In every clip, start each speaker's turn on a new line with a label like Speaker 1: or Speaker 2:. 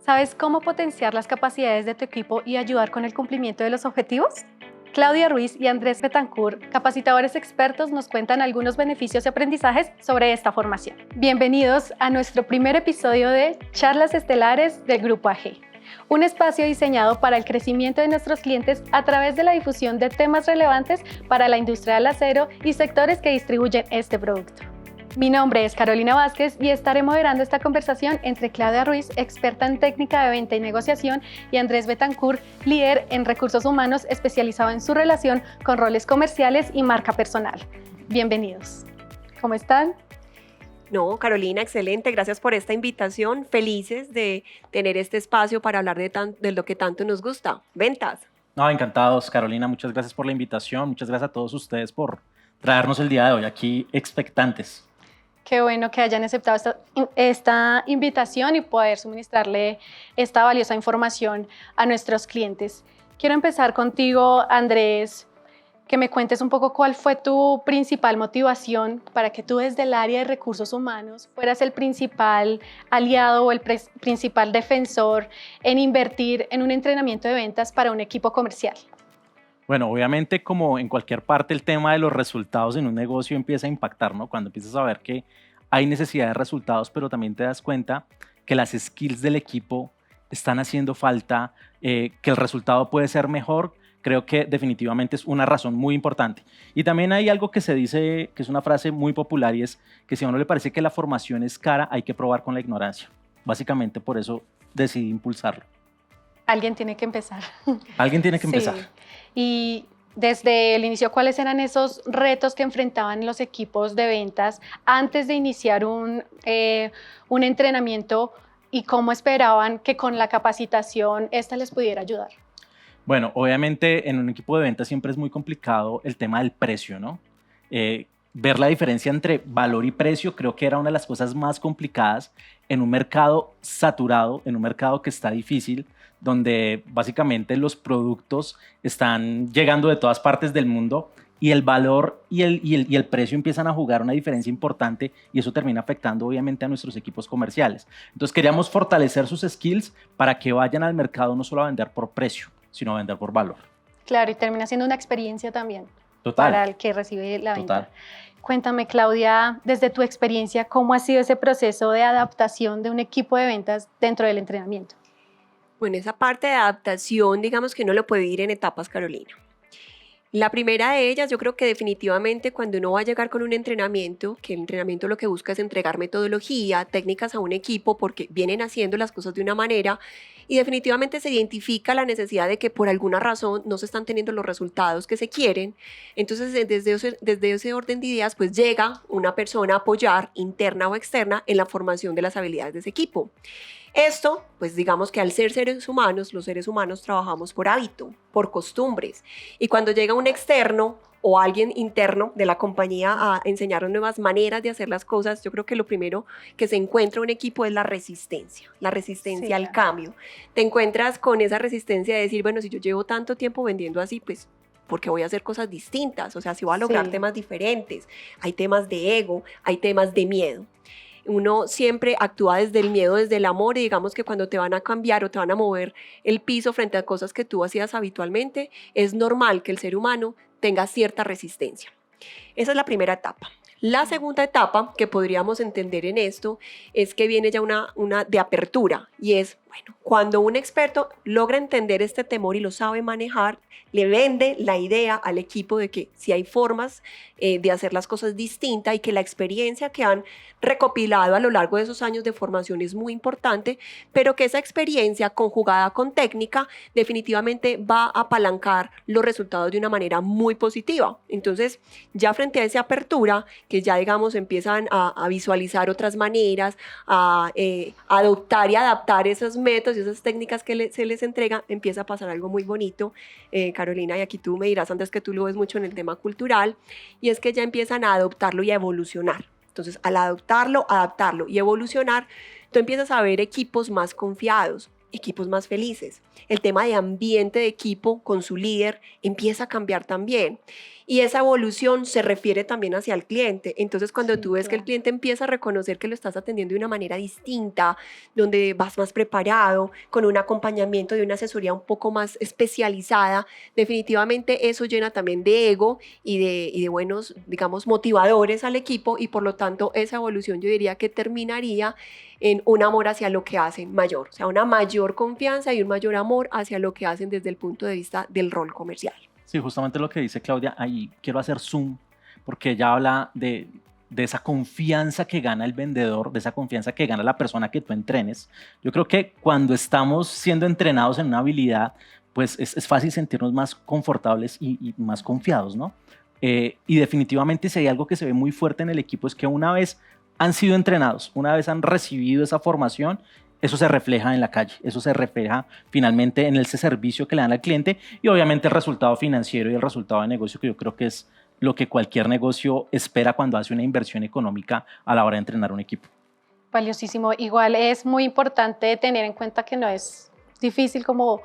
Speaker 1: ¿Sabes cómo potenciar las capacidades de tu equipo y ayudar con el cumplimiento de los objetivos? Claudia Ruiz y Andrés Betancourt, capacitadores expertos, nos cuentan algunos beneficios y aprendizajes sobre esta formación. Bienvenidos a nuestro primer episodio de Charlas Estelares del Grupo AG, un espacio diseñado para el crecimiento de nuestros clientes a través de la difusión de temas relevantes para la industria del acero y sectores que distribuyen este producto. Mi nombre es Carolina Vázquez y estaré moderando esta conversación entre Claudia Ruiz, experta en técnica de venta y negociación, y Andrés Betancourt, líder en recursos humanos especializado en su relación con roles comerciales y marca personal. Bienvenidos. ¿Cómo están?
Speaker 2: No, Carolina, excelente. Gracias por esta invitación. Felices de tener este espacio para hablar de lo que tanto nos gusta, ventas.
Speaker 3: No, encantados, Carolina. Muchas gracias por la invitación. Muchas gracias a todos ustedes por traernos el día de hoy aquí expectantes.
Speaker 1: Qué bueno que hayan aceptado esta invitación y poder suministrarle esta valiosa información a nuestros clientes. Quiero empezar contigo, Andrés, que me cuentes un poco cuál fue tu principal motivación para que tú desde el área de recursos humanos fueras el principal aliado o el principal defensor en invertir en un entrenamiento de ventas para un equipo comercial.
Speaker 3: Bueno, obviamente como en cualquier parte el tema de los resultados en un negocio empieza a impactar, ¿no? Cuando empiezas a ver que hay necesidad de resultados, pero también te das cuenta que las skills del equipo están haciendo falta, que el resultado puede ser mejor. Creo que definitivamente es una razón muy importante. Y también hay algo que se dice, que es una frase muy popular, y es que si a uno le parece que la formación es cara, hay que probar con la ignorancia. Básicamente por eso decidí impulsarlo.
Speaker 1: Alguien tiene que empezar.
Speaker 3: Alguien tiene que empezar.
Speaker 1: Sí. Y desde el inicio, ¿cuáles eran esos retos que enfrentaban los equipos de ventas antes de iniciar un entrenamiento y cómo esperaban que con la capacitación esta les pudiera ayudar?
Speaker 3: Bueno, obviamente en un equipo de ventas siempre es muy complicado el tema del precio, ¿no? Ver la diferencia entre valor y precio creo que era una de las cosas más complicadas en un mercado saturado, en un mercado que está difícil, donde básicamente los productos están llegando de todas partes del mundo y el valor y el precio empiezan a jugar una diferencia importante, y eso termina afectando obviamente a nuestros equipos comerciales. Entonces queríamos fortalecer sus skills para que vayan al mercado no solo a vender por precio, sino a vender por valor.
Speaker 1: Claro, y termina siendo una experiencia también.
Speaker 3: Total.
Speaker 1: Para el que recibe la venta.
Speaker 3: Total.
Speaker 1: Cuéntame, Claudia, desde tu experiencia, ¿cómo ha sido ese proceso de adaptación de un equipo de ventas dentro del entrenamiento?
Speaker 2: Bueno, esa parte de adaptación, digamos que uno lo puede ir en etapas, Carolina. La primera de ellas, yo creo que definitivamente cuando uno va a llegar con un entrenamiento, que el entrenamiento lo que busca es entregar metodología, técnicas a un equipo porque vienen haciendo las cosas de una manera, y definitivamente se identifica la necesidad de que por alguna razón no se están teniendo los resultados que se quieren. Entonces, desde ese orden de ideas, pues llega una persona a apoyar, interna o externa, en la formación de las habilidades de ese equipo. Esto, pues digamos que al ser seres humanos, los seres humanos trabajamos por hábito, por costumbres. Y cuando llega un externo o alguien interno de la compañía a enseñarnos nuevas maneras de hacer las cosas, yo creo que lo primero que se encuentra un equipo es la resistencia
Speaker 1: Sí,
Speaker 2: al cambio. Te encuentras con esa resistencia de decir, bueno, si yo llevo tanto tiempo vendiendo así, pues porque voy a hacer cosas distintas, o sea, si voy a lograr temas diferentes, hay temas de ego, hay temas de miedo. Uno siempre actúa desde el miedo, desde el amor, y digamos que cuando te van a cambiar o te van a mover el piso frente a cosas que tú hacías habitualmente, es normal que el ser humano tenga cierta resistencia. Esa es la primera etapa. La segunda etapa que podríamos entender en esto es que viene ya una de apertura, y es, bueno, cuando un experto logra entender este temor y lo sabe manejar, le vende la idea al equipo de que si hay formas de hacer las cosas distintas y que la experiencia que han recopilado a lo largo de esos años de formación es muy importante, pero que esa experiencia conjugada con técnica definitivamente va a apalancar los resultados de una manera muy positiva. Entonces, ya frente a esa apertura, que ya digamos empiezan a visualizar otras maneras, a adoptar y adaptar esos métodos y esas técnicas que se les entrega, empieza a pasar algo muy bonito, Carolina, y aquí tú me dirás antes que tú lo ves mucho en el tema cultural, y es que ya empiezan a adoptarlo y a evolucionar. Entonces, al adoptarlo, adaptarlo y evolucionar, tú empiezas a ver equipos más confiados, equipos más felices. El tema de ambiente de equipo con su líder empieza a cambiar también. Y esa evolución se refiere también hacia el cliente. Entonces, cuando
Speaker 1: Sí,
Speaker 2: tú ves que el
Speaker 1: claro.
Speaker 2: cliente empieza a reconocer que lo estás atendiendo de una manera distinta, donde vas más preparado, con un acompañamiento de una asesoría un poco más especializada, definitivamente eso llena también de ego y de buenos, digamos, motivadores al equipo, y por lo tanto esa evolución yo diría que terminaría en un amor hacia lo que hacen mayor, o sea, una mayor confianza y un mayor amor hacia lo que hacen desde el punto de vista del rol comercial.
Speaker 3: Sí, justamente lo que dice Claudia, ahí quiero hacer zoom, porque ella habla de esa confianza que gana el vendedor, de esa confianza que gana la persona que tú entrenes. Yo creo que cuando estamos siendo entrenados en una habilidad, pues es fácil sentirnos más confortables y más confiados, ¿no? Y definitivamente si hay algo que se ve muy fuerte en el equipo es que una vez han sido entrenados, una vez han recibido esa formación, eso se refleja en la calle, eso se refleja finalmente en ese servicio que le dan al cliente y obviamente el resultado financiero y el resultado de negocio, que yo creo que es lo que cualquier negocio espera cuando hace una inversión económica a la hora de entrenar un equipo.
Speaker 1: Valiosísimo. Igual es muy importante tener en cuenta que no es difícil, como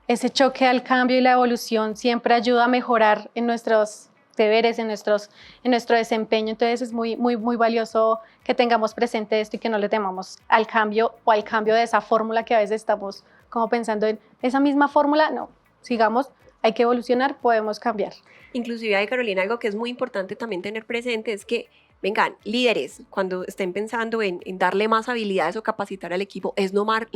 Speaker 1: ese choque al cambio y la evolución siempre ayuda a mejorar en nuestros deberes, en nuestro desempeño. Entonces es muy valioso que tengamos presente esto y que no le temamos al cambio o al cambio de esa fórmula que a veces estamos como pensando en esa misma fórmula. No, sigamos, hay que evolucionar, podemos cambiar.
Speaker 2: Inclusive hay, Carolina, algo que es muy importante también tener presente es que, vengan, líderes, cuando estén pensando en darle más habilidades o capacitar al equipo, es normal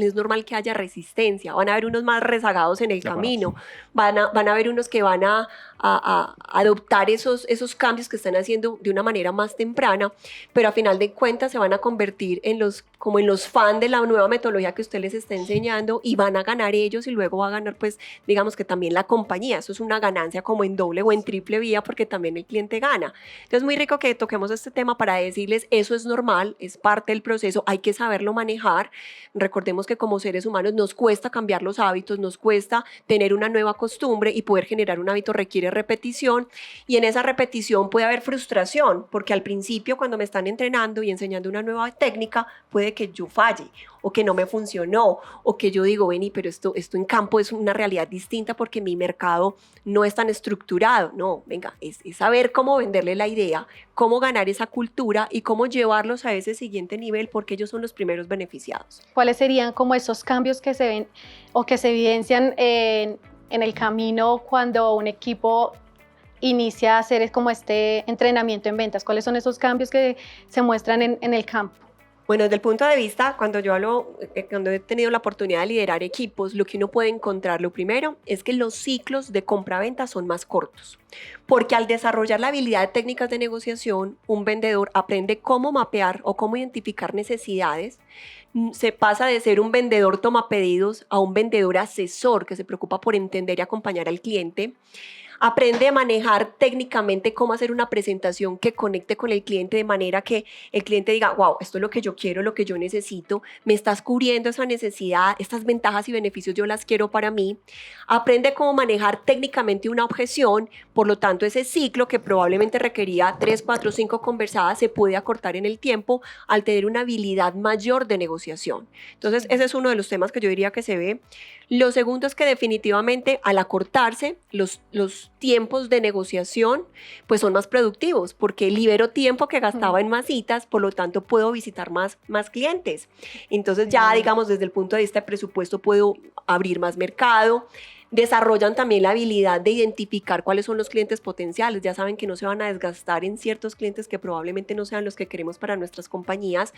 Speaker 2: que haya resistencia. Van a haber unos más rezagados en el camino, van a haber unos que van a adoptar esos cambios que están haciendo de una manera más temprana, pero a final de cuentas se van a convertir como en los fans de la nueva metodología que usted les está enseñando, y van a ganar ellos y luego va a ganar, pues, digamos que también la compañía. Eso es una ganancia como en doble o en triple vía, porque también el cliente gana. Entonces, muy rico que toquemos este tema para decirles, eso es normal, es parte del proceso, hay que saberlo manejar. Recordemos que como seres humanos nos cuesta cambiar los hábitos, nos cuesta tener una nueva costumbre, y poder generar un hábito requiere repetición, y en esa repetición puede haber frustración, porque al principio, cuando me están entrenando y enseñando una nueva técnica, puede que yo falle o que no me funcionó, o que yo digo, vení, pero esto en campo es una realidad distinta porque mi mercado no es tan estructurado. No, venga, es saber cómo venderle la idea, cómo ganar esa cultura y cómo llevarlos a ese siguiente nivel, porque ellos son los primeros beneficiados.
Speaker 1: ¿Cuáles serían como esos cambios que se ven o que se evidencian en el camino cuando un equipo inicia a hacer como este entrenamiento en ventas? ¿Cuáles son esos cambios que se muestran en el campo?
Speaker 2: Bueno, desde el punto de vista, cuando he tenido la oportunidad de liderar equipos, lo que uno puede encontrar, lo primero, es que los ciclos de compra-venta son más cortos. Porque al desarrollar la habilidad de técnicas de negociación, un vendedor aprende cómo mapear o cómo identificar necesidades. Se pasa de ser un vendedor tomapedidos a un vendedor asesor que se preocupa por entender y acompañar al cliente. Aprende a manejar técnicamente cómo hacer una presentación que conecte con el cliente, de manera que el cliente diga, wow, esto es lo que yo quiero, lo que yo necesito, me estás cubriendo esa necesidad, estas ventajas y beneficios yo las quiero para mí. Aprende cómo manejar técnicamente una objeción, por lo tanto ese ciclo que probablemente requería 3, 4, 5 conversadas se puede acortar en el tiempo al tener una habilidad mayor de negociación. Entonces ese es uno de los temas que yo diría que se ve. Lo segundo es que definitivamente al acortarse los tiempos de negociación, pues son más productivos, porque libero tiempo que gastaba en más citas, por lo tanto puedo visitar más clientes. Entonces ya, digamos, desde el punto de vista de presupuesto puedo abrir más mercado. Desarrollan también la habilidad de identificar cuáles son los clientes potenciales. Ya saben que no se van a desgastar en ciertos clientes que probablemente no sean los que queremos para nuestras compañías,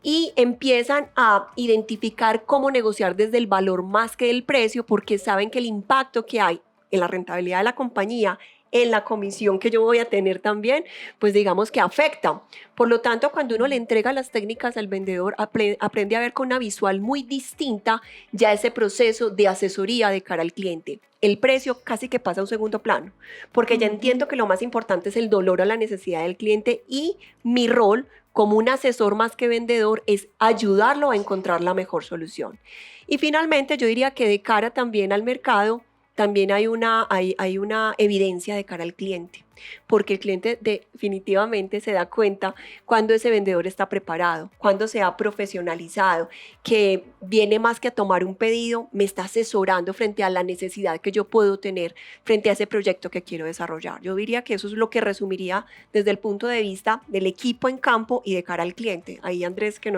Speaker 2: y empiezan a identificar cómo negociar desde el valor más que el precio, porque saben que el impacto que hay en la rentabilidad de la compañía, en la comisión que yo voy a tener también, pues digamos que afecta. Por lo tanto, cuando uno le entrega las técnicas al vendedor, aprende a ver con una visual muy distinta ya ese proceso de asesoría de cara al cliente. El precio casi que pasa a un segundo plano, porque ya entiendo que lo más importante es el dolor a la necesidad del cliente, y mi rol como un asesor más que vendedor es ayudarlo a encontrar la mejor solución. Y finalmente, yo diría que de cara también al mercado, también hay una evidencia de cara al cliente. porque el cliente definitivamente se da cuenta cuando ese vendedor está preparado, cuando se ha profesionalizado, que viene más que a tomar un pedido, me está asesorando frente a la necesidad que yo puedo tener frente a ese proyecto que quiero desarrollar. Yo diría que eso es lo que resumiría desde el punto de vista del equipo en campo y de cara al cliente. Ahí Andrés que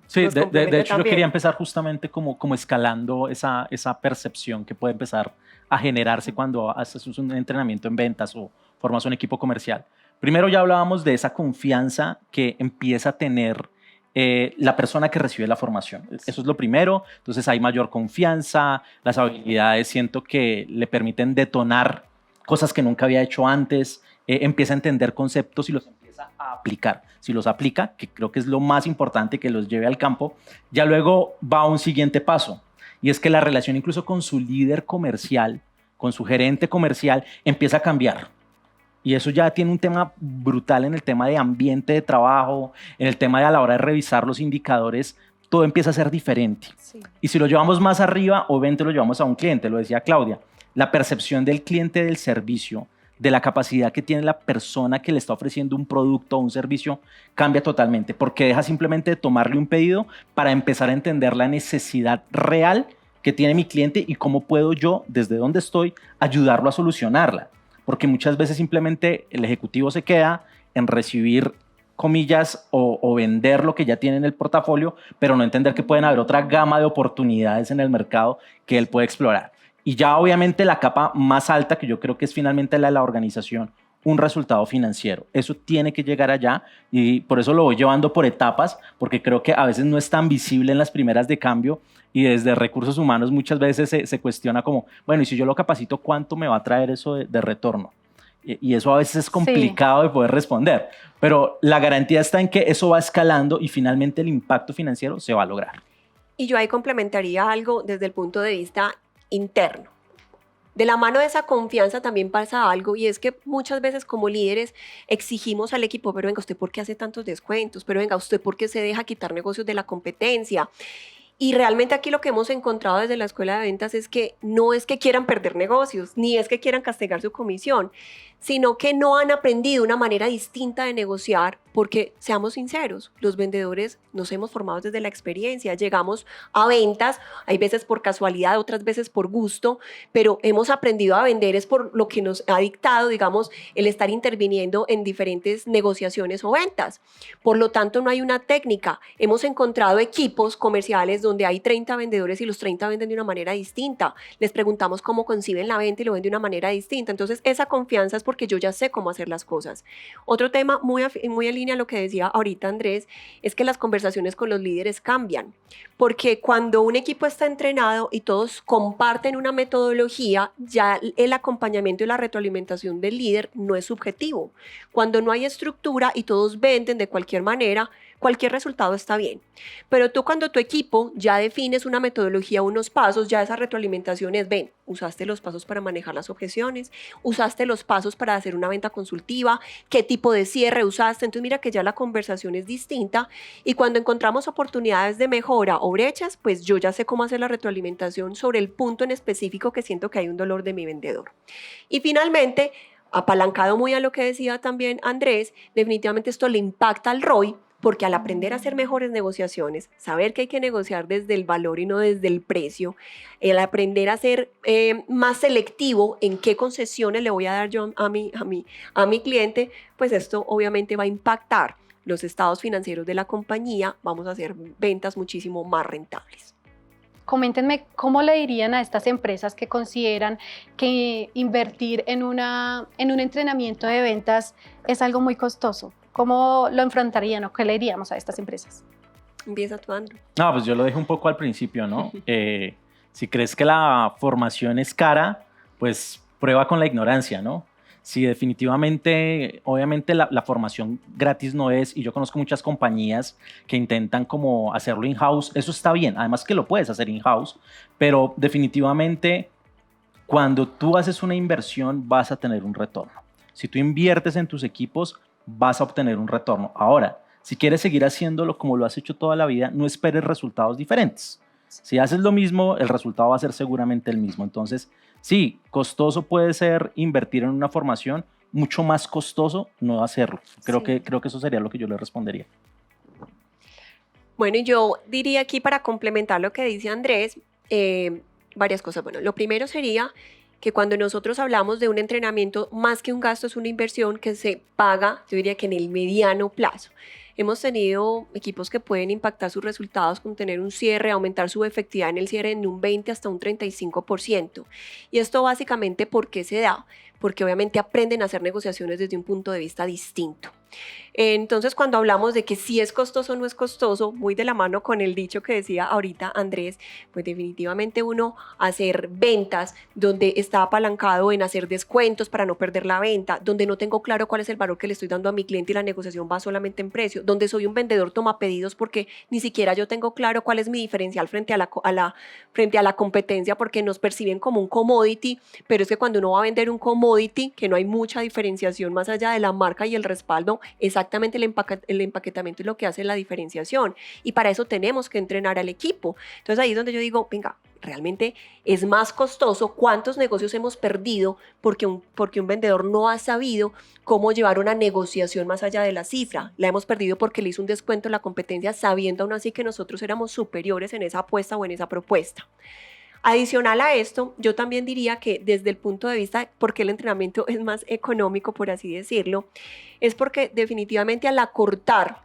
Speaker 3: Sí,
Speaker 2: nos
Speaker 3: de
Speaker 2: complementa
Speaker 3: hecho yo
Speaker 2: también.
Speaker 3: quería empezar justamente como escalando esa percepción que puede empezar a generarse cuando haces un entrenamiento en ventas o formas un equipo comercial. Primero ya hablábamos de esa confianza que empieza a tener la persona que recibe la formación. Eso es lo primero. Entonces hay mayor confianza, las habilidades siento que le permiten detonar cosas que nunca había hecho antes, empieza a entender conceptos y los empieza a aplicar. Si los aplica, que creo que es lo más importante, que los lleve al campo, ya luego va a un siguiente paso, y es que la relación incluso con su líder comercial, con su gerente comercial, empieza a cambiar. Y eso ya tiene un tema brutal en el tema de ambiente de trabajo, en el tema de a la hora de revisar los indicadores, todo empieza a ser diferente.
Speaker 1: Sí.
Speaker 3: Y si lo llevamos más arriba, obviamente lo llevamos a un cliente, lo decía Claudia, la percepción del cliente del servicio, de la capacidad que tiene la persona que le está ofreciendo un producto o un servicio, cambia totalmente, porque deja simplemente de tomarle un pedido para empezar a entender la necesidad real que tiene mi cliente y cómo puedo yo, desde donde estoy, ayudarlo a solucionarla. Porque muchas veces simplemente el ejecutivo se queda en recibir comillas o vender lo que ya tiene en el portafolio, pero no entender que pueden haber otra gama de oportunidades en el mercado que él puede explorar. Y ya obviamente la capa más alta, que yo creo que es finalmente la de la organización, un resultado financiero. Eso tiene que llegar allá y por eso lo voy llevando por etapas, porque creo que a veces no es tan visible en las primeras de cambio y desde recursos humanos muchas veces se cuestiona como, bueno, y si yo lo capacito, ¿cuánto me va a traer eso de retorno? Y eso a veces es complicado de poder responder, pero la garantía está en que eso va escalando y finalmente el impacto financiero se va a lograr.
Speaker 2: Y yo ahí complementaría algo desde el punto de vista interno. De la mano de esa confianza también pasa algo y es que muchas veces como líderes exigimos al equipo, pero venga, ¿usted por qué hace tantos descuentos? Pero venga, ¿usted por qué se deja quitar negocios de la competencia? Y realmente aquí lo que hemos encontrado desde la escuela de ventas es que no es que quieran perder negocios, ni es que quieran castigar su comisión, sino que no han aprendido una manera distinta de negociar porque, seamos sinceros, los vendedores nos hemos formado desde la experiencia, llegamos a ventas, hay veces por casualidad, otras veces por gusto, pero hemos aprendido a vender es por lo que nos ha dictado, digamos, el estar interviniendo en diferentes negociaciones o ventas. Por lo tanto, no hay una técnica. Hemos encontrado equipos comerciales donde hay 30 vendedores y los 30 venden de una manera distinta. Les preguntamos cómo conciben la venta y lo ven de una manera distinta. Entonces, esa confianza es porque yo ya sé cómo hacer las cosas. Otro tema muy en línea a lo que decía ahorita Andrés, es que las conversaciones con los líderes cambian. Porque cuando un equipo está entrenado y todos comparten una metodología, ya el acompañamiento y la retroalimentación del líder no es subjetivo. Cuando no hay estructura y todos venden de cualquier manera, cualquier resultado está bien. Pero tú cuando tu equipo ya defines una metodología, unos pasos, ya esa retroalimentación es, ven, usaste los pasos para manejar las objeciones, usaste los pasos para hacer una venta consultiva, qué tipo de cierre usaste, entonces mira que ya la conversación es distinta y cuando encontramos oportunidades de mejora o brechas, pues yo ya sé cómo hacer la retroalimentación sobre el punto en específico que siento que hay un dolor de mi vendedor. Y finalmente, apalancado muy a lo que decía también Andrés, definitivamente esto le impacta al ROI, porque al aprender a hacer mejores negociaciones, saber que hay que negociar desde el valor y no desde el precio, el aprender a ser más selectivo en qué concesiones le voy a dar yo a mi cliente, pues esto obviamente va a impactar los estados financieros de la compañía, vamos a hacer ventas muchísimo más rentables.
Speaker 1: Coméntenme cómo le dirían a estas empresas que consideran que invertir en un entrenamiento de ventas es algo muy costoso. ¿Cómo lo enfrentarían o qué le diríamos a estas empresas?
Speaker 2: Empieza tú, Andrew.
Speaker 3: No, pues yo lo dejé un poco al principio, ¿no? Si crees que la formación es cara, pues prueba con la ignorancia, ¿no? Si definitivamente, obviamente la formación gratis no es, y yo conozco muchas compañías que intentan como hacerlo in-house, eso está bien, además que lo puedes hacer in-house, pero definitivamente cuando tú haces una inversión vas a tener un retorno. Si tú inviertes en tus equipos, vas a obtener un retorno. Ahora, si quieres seguir haciéndolo como lo has hecho toda la vida, no esperes resultados diferentes. Si haces lo mismo, el resultado va a ser seguramente el mismo. Entonces, sí, costoso puede ser invertir en una formación, mucho más costoso no hacerlo. Creo
Speaker 2: Sí.
Speaker 3: que eso sería lo que yo le respondería.
Speaker 2: Bueno, y yo diría aquí para complementar lo que dice Andrés, varias cosas. Bueno, lo primero sería que cuando nosotros hablamos de un entrenamiento, más que un gasto, es una inversión que se paga, yo diría que en el mediano plazo. Hemos tenido equipos que pueden impactar sus resultados con tener un cierre, aumentar su efectividad en el cierre en un 20 hasta un 35%. Y esto básicamente, ¿por qué se da? Porque obviamente aprenden a hacer negociaciones desde un punto de vista distinto. Entonces, cuando hablamos de que si es costoso o no es costoso, muy de la mano con el dicho que decía ahorita Andrés, pues definitivamente uno hacer ventas donde está apalancado en hacer descuentos para no perder la venta, donde no tengo claro cuál es el valor que le estoy dando a mi cliente y la negociación va solamente en precio, donde soy un vendedor toma pedidos porque ni siquiera yo tengo claro cuál es mi diferencial frente a la competencia, porque nos perciben como un commodity, pero es que cuando uno va a vender un commodity, que no hay mucha diferenciación más allá de la marca y el respaldo, exactamente el empaquetamiento es lo que hace la diferenciación, y para eso tenemos que entrenar al equipo. Entonces ahí es donde yo digo, venga, realmente es más costoso. ¿Cuántos negocios hemos perdido porque un vendedor no ha sabido cómo llevar una negociación más allá de la cifra? La hemos perdido porque le hizo un descuento a la competencia sabiendo aún así que nosotros éramos superiores en esa apuesta o en esa propuesta. Adicional a esto, yo también diría que desde el punto de vista por qué el entrenamiento es más económico, por así decirlo, es porque definitivamente al acortar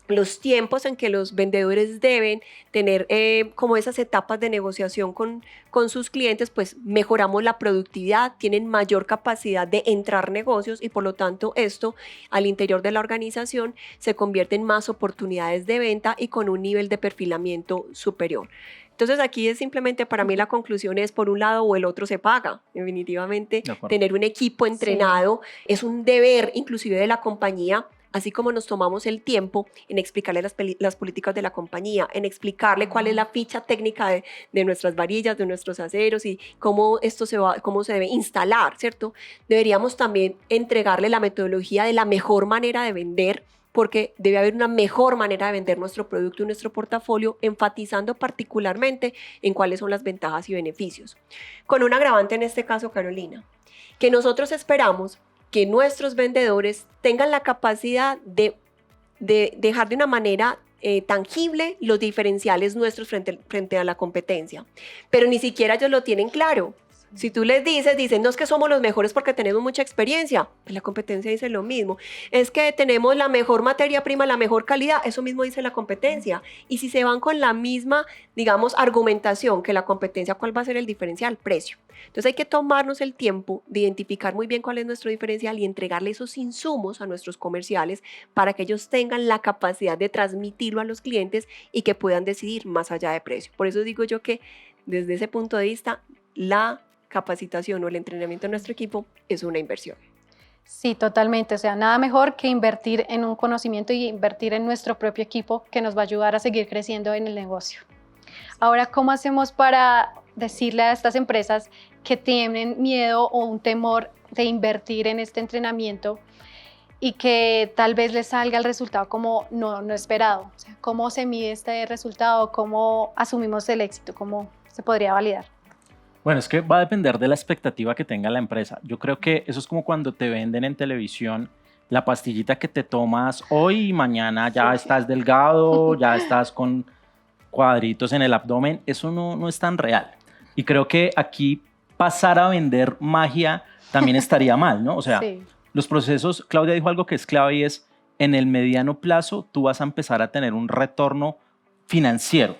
Speaker 2: los tiempos en que los vendedores deben tener como esas etapas de negociación con sus clientes, pues mejoramos la productividad, tienen mayor capacidad de entrar negocios y por lo tanto esto al interior de la organización se convierte en más oportunidades de venta y con un nivel de perfilamiento superior. Entonces aquí es simplemente, para mí la conclusión es por un lado o el otro se paga. Definitivamente tener un equipo entrenado es un deber inclusive de la compañía, así como nos tomamos el tiempo en explicarle las políticas de la compañía, en explicarle cuál es la ficha técnica de nuestras varillas, de nuestros aceros y cómo cómo se debe instalar, ¿cierto? Deberíamos también entregarle la metodología de la mejor manera de vender, porque debe haber una mejor manera de vender nuestro producto y nuestro portafolio, enfatizando particularmente en cuáles son las ventajas y beneficios. Con un agravante en este caso, Carolina, que nosotros esperamos que nuestros vendedores tengan la capacidad de dejar de una manera tangible los diferenciales nuestros frente a la competencia, pero ni siquiera ellos lo tienen claro. Si tú les dicen, no es que somos los mejores porque tenemos mucha experiencia, pues la competencia dice lo mismo. Es que tenemos la mejor materia prima, la mejor calidad, eso mismo dice la competencia. Y si se van con la misma, digamos, argumentación que la competencia, ¿cuál va a ser el diferencial? Precio. Entonces hay que tomarnos el tiempo de identificar muy bien cuál es nuestro diferencial y entregarle esos insumos a nuestros comerciales para que ellos tengan la capacidad de transmitirlo a los clientes y que puedan decidir más allá de precio. Por eso digo yo que desde ese punto de vista, la capacitación o el entrenamiento de nuestro equipo es una inversión.
Speaker 1: Sí, totalmente. O sea, nada mejor que invertir en un conocimiento y invertir en nuestro propio equipo que nos va a ayudar a seguir creciendo en el negocio. Ahora, ¿cómo hacemos para decirle a estas empresas que tienen miedo o un temor de invertir en este entrenamiento y que tal vez les salga el resultado como no esperado? O sea, ¿cómo se mide este resultado? ¿Cómo asumimos el éxito? ¿Cómo se podría validar?
Speaker 3: Bueno, es que va a depender de la expectativa que tenga la empresa. Yo creo que eso es como cuando te venden en televisión la pastillita que te tomas hoy y mañana ya estás delgado, ya estás con cuadritos en el abdomen. Eso no es tan real. Y creo que aquí pasar a vender magia también estaría mal, ¿no? O sea, sí. Los procesos, Claudia dijo algo que es clave y es, en el mediano plazo tú vas a empezar a tener un retorno financiero.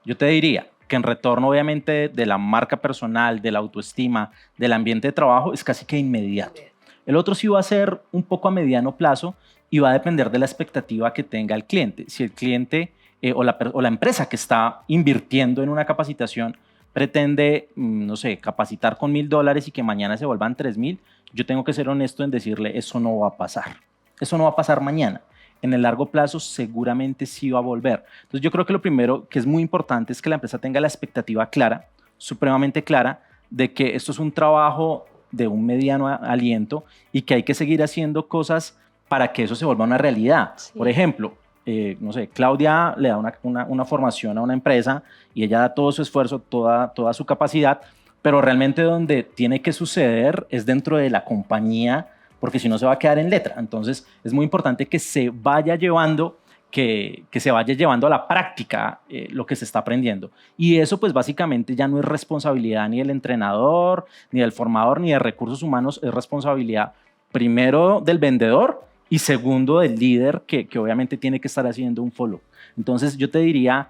Speaker 3: Yo te diría que en retorno obviamente de la marca personal, de la autoestima, del ambiente de trabajo, es casi que inmediato. El otro sí va a ser un poco a mediano plazo y va a depender de la expectativa que tenga el cliente. Si el cliente o la empresa que está invirtiendo en una capacitación pretende, no sé, capacitar con $1,000 y que mañana se vuelvan 3,000, yo tengo que ser honesto en decirle, eso no va a pasar. Eso no va a pasar mañana. En el largo plazo seguramente sí va a volver. Entonces yo creo que lo primero que es muy importante es que la empresa tenga la expectativa clara, supremamente clara, de que esto es un trabajo de un mediano aliento y que hay que seguir haciendo cosas para que eso se vuelva una realidad. Sí. Por ejemplo, no sé, Claudia le da una formación a una empresa y ella da todo su esfuerzo, toda su capacidad, pero realmente donde tiene que suceder es dentro de la compañía porque si no se va a quedar en letra. Entonces es muy importante que se vaya llevando que se vaya llevando a la práctica lo que se está aprendiendo. Y eso pues básicamente ya no es responsabilidad ni del entrenador, ni del formador, ni de recursos humanos, es responsabilidad primero del vendedor y segundo del líder que obviamente tiene que estar haciendo un follow. Entonces yo te diría,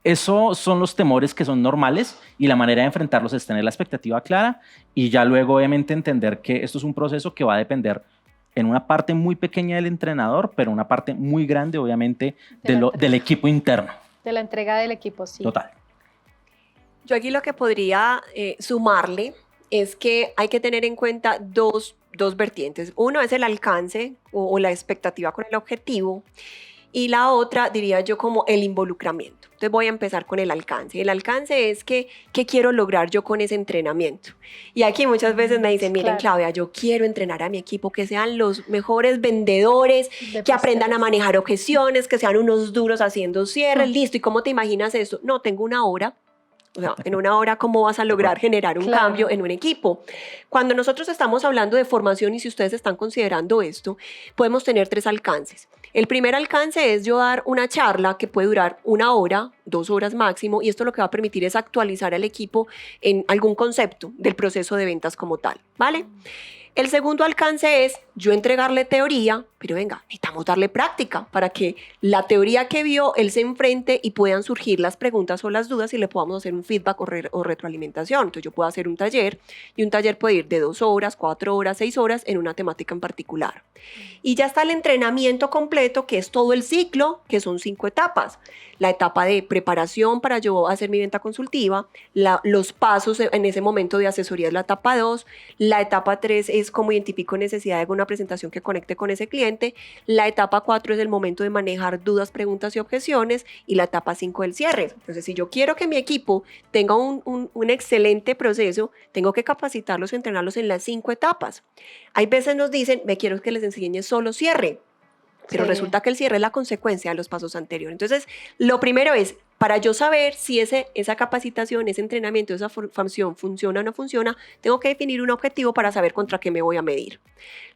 Speaker 3: esos son los temores que son normales y la manera de enfrentarlos es tener la expectativa clara y ya luego obviamente entender que esto es un proceso que va a depender en una parte muy pequeña del entrenador, pero una parte muy grande, obviamente, del equipo interno.
Speaker 1: De la entrega del equipo, sí.
Speaker 3: Total.
Speaker 2: Yo aquí lo que podría sumarle es que hay que tener en cuenta dos vertientes. Uno es el alcance o la expectativa con el objetivo y la otra, diría yo, como el involucramiento. Entonces voy a empezar con el alcance. El alcance es que, ¿qué quiero lograr yo con ese entrenamiento? Y aquí muchas veces me dicen, miren, Claudia, yo quiero entrenar a mi equipo, que sean los mejores vendedores, que aprendan a manejar objeciones, que sean unos duros haciendo cierres, listo. ¿Y cómo te imaginas eso? No, tengo una hora. O sea, en una hora, ¿cómo vas a lograr generar un cambio en un equipo? Cuando nosotros estamos hablando de formación y si ustedes están considerando esto, podemos tener 3 alcances. El primer alcance es yo dar una charla que puede durar 1 hora, 2 horas máximo, y esto lo que va a permitir es actualizar al equipo en algún concepto del proceso de ventas como tal, ¿vale? El segundo alcance es yo entregarle teoría, pero venga, necesitamos darle práctica para que la teoría que vio él se enfrente y puedan surgir las preguntas o las dudas y le podamos hacer un feedback o retroalimentación. Entonces yo puedo hacer un taller y un taller puede ir de 2 horas, 4 horas, 6 horas en una temática en particular. Y ya está el entrenamiento completo, que es todo el ciclo, que son 5 etapas. La etapa de preparación para yo hacer mi venta consultiva, los pasos en ese momento de asesoría es la etapa 2, la etapa 3 es cómo identifico necesidad de una presentación que conecte con ese cliente, la etapa 4 es el momento de manejar dudas, preguntas y objeciones y la etapa 5 el cierre. Entonces, si yo quiero que mi equipo tenga un excelente proceso, tengo que capacitarlos y entrenarlos en las 5 etapas. Hay veces nos dicen, me quiero que les enseñe solo cierre. Pero resulta que el cierre es la consecuencia de los pasos anteriores. Entonces, lo primero es, para yo saber si esa capacitación, ese entrenamiento, esa formación funciona o no funciona, tengo que definir un objetivo para saber contra qué me voy a medir.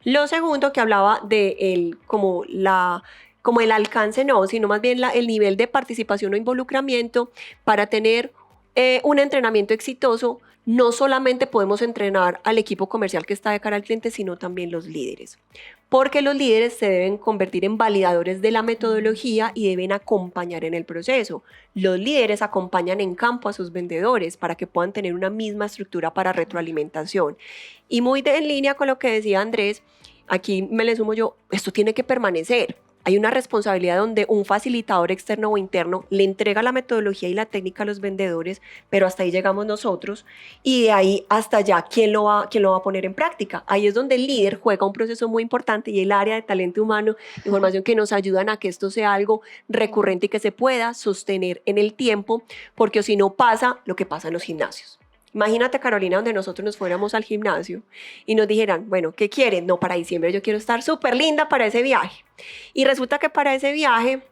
Speaker 2: Lo segundo que hablaba de como el alcance, no, sino más bien el nivel de participación o involucramiento para tener un entrenamiento exitoso. No solamente podemos entrenar al equipo comercial que está de cara al cliente, sino también los líderes. Porque los líderes se deben convertir en validadores de la metodología y deben acompañar en el proceso. Los líderes acompañan en campo a sus vendedores para que puedan tener una misma estructura para retroalimentación. Y muy en línea con lo que decía Andrés, aquí me le sumo yo, esto tiene que permanecer. Hay una responsabilidad donde un facilitador externo o interno le entrega la metodología y la técnica a los vendedores, pero hasta ahí llegamos nosotros y de ahí hasta allá, ¿quién lo va a poner en práctica? Ahí es donde el líder juega un proceso muy importante y el área de talento humano, información que nos ayudan a que esto sea algo recurrente y que se pueda sostener en el tiempo, porque si no pasa lo que pasa en los gimnasios. Imagínate, Carolina, donde nosotros nos fuéramos al gimnasio y nos dijeran, bueno, ¿qué quieren? No, para diciembre yo quiero estar súper linda para ese viaje. Y resulta que para ese viaje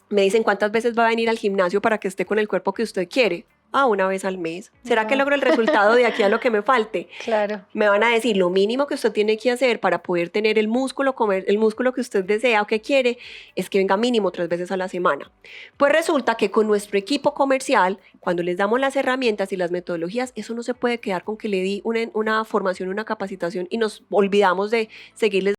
Speaker 2: me dicen cuántas veces va a venir al gimnasio para que esté con el cuerpo que usted quiere. 1 vez al mes. ¿Será que logro el resultado de aquí a lo que me falte?
Speaker 1: Claro.
Speaker 2: Me van a decir, lo mínimo que usted tiene que hacer para poder tener el músculo que usted desea o que quiere, es que venga mínimo 3 veces a la semana. Pues resulta que con nuestro equipo comercial, cuando les damos las herramientas y las metodologías, eso no se puede quedar con que le di una formación, una capacitación y nos olvidamos de seguirles